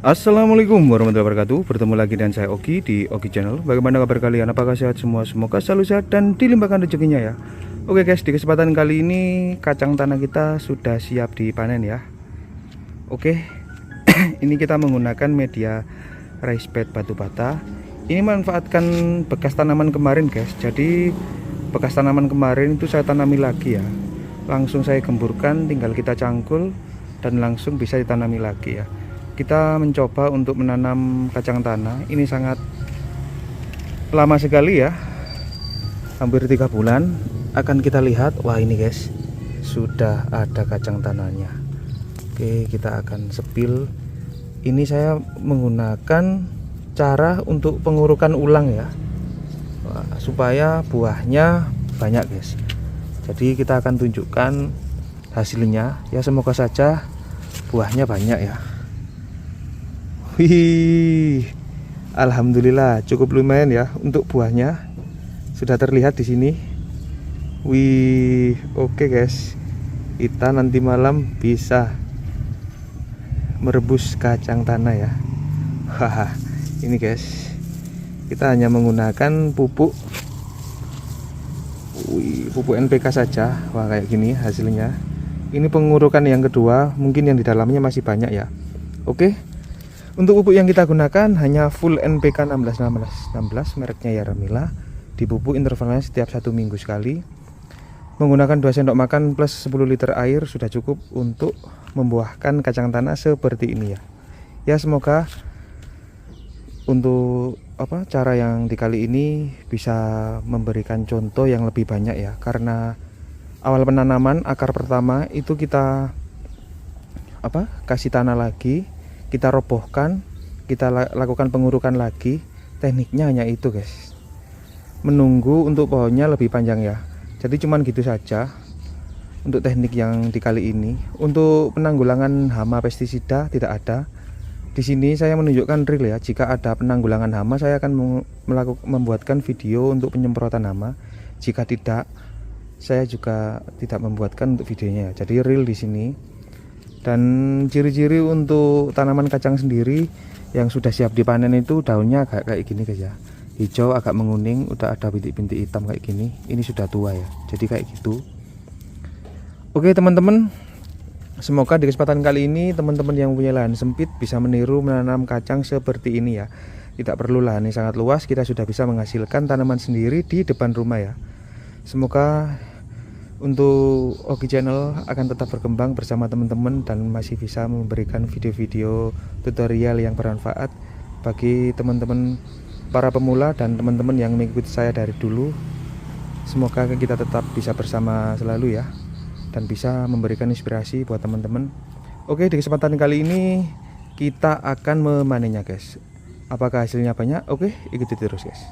Assalamualaikum warahmatullahi wabarakatuh. Bertemu lagi dengan saya Ogi di Ogi Channel. Bagaimana kabar kalian? Apakah sehat semua? Semoga selalu sehat dan dilimpahkan rezekinya ya. Oke guys, di kesempatan kali ini kacang tanah kita sudah siap dipanen ya. Oke, ini kita menggunakan media raised bed batu bata. Ini manfaatkan bekas tanaman kemarin guys. Jadi bekas tanaman kemarin itu saya tanami lagi ya. Langsung saya gemburkan, tinggal kita cangkul dan langsung bisa ditanami lagi ya. Kita mencoba untuk menanam kacang tanah. Ini sangat lama sekali ya, hampir 3 bulan. Akan kita lihat, wah ini guys, sudah ada kacang tanahnya. Oke, kita akan sepil. Ini saya menggunakan cara untuk pengurukan ulang ya, supaya buahnya banyak guys. Jadi kita akan tunjukkan hasilnya ya, semoga saja buahnya banyak ya. Wih, alhamdulillah cukup lumayan ya untuk buahnya, sudah terlihat di sini. Wih, oke guys, kita nanti malam bisa merebus kacang tanah ya. Haha, ini guys, kita hanya menggunakan pupuk, pupuk NPK saja. Wah, kayak gini hasilnya. Ini pengurukan yang kedua, mungkin yang di dalamnya masih banyak ya. Oke. Untuk pupuk yang kita gunakan hanya full NPK 16 mereknya Yaramila. Dipupuk intervalnya setiap 1 minggu sekali. Menggunakan 2 sendok makan plus 10 liter air sudah cukup untuk membuahkan kacang tanah seperti ini ya. Ya, semoga untuk cara yang dikali ini bisa memberikan contoh yang lebih banyak ya. Karena awal penanaman akar pertama itu kita kasih tanah lagi, kita robohkan, kita lakukan pengurukan lagi. Tekniknya hanya itu guys, menunggu untuk pohonnya lebih panjang ya. Jadi cuman gitu saja untuk teknik yang dikali ini. Untuk penanggulangan hama pestisida tidak ada. Di sini saya menunjukkan real ya. Jika ada penanggulangan hama, saya akan membuatkan video untuk penyemprotan hama. Jika tidak, saya juga tidak membuatkan untuk videonya. Jadi real di sini. Dan ciri-ciri untuk tanaman kacang sendiri yang sudah siap dipanen itu daunnya agak kayak gini guys ya, hijau agak menguning, udah ada bintik-bintik hitam kayak gini. Ini sudah tua ya, jadi kayak gitu. Oke teman-teman, semoga di kesempatan kali ini teman-teman yang punya lahan sempit bisa meniru menanam kacang seperti ini ya. Tidak perlu lahan yang sangat luas, kita sudah bisa menghasilkan tanaman sendiri di depan rumah ya. Semoga untuk Ogi Channel akan tetap berkembang bersama teman-teman dan masih bisa memberikan video-video tutorial yang bermanfaat bagi teman-teman para pemula dan teman-teman yang mengikuti saya dari dulu. Semoga kita tetap bisa bersama selalu ya, dan bisa memberikan inspirasi buat teman-teman. Oke, di kesempatan kali ini kita akan memanennya guys. Apakah hasilnya banyak? Oke, ikuti terus guys.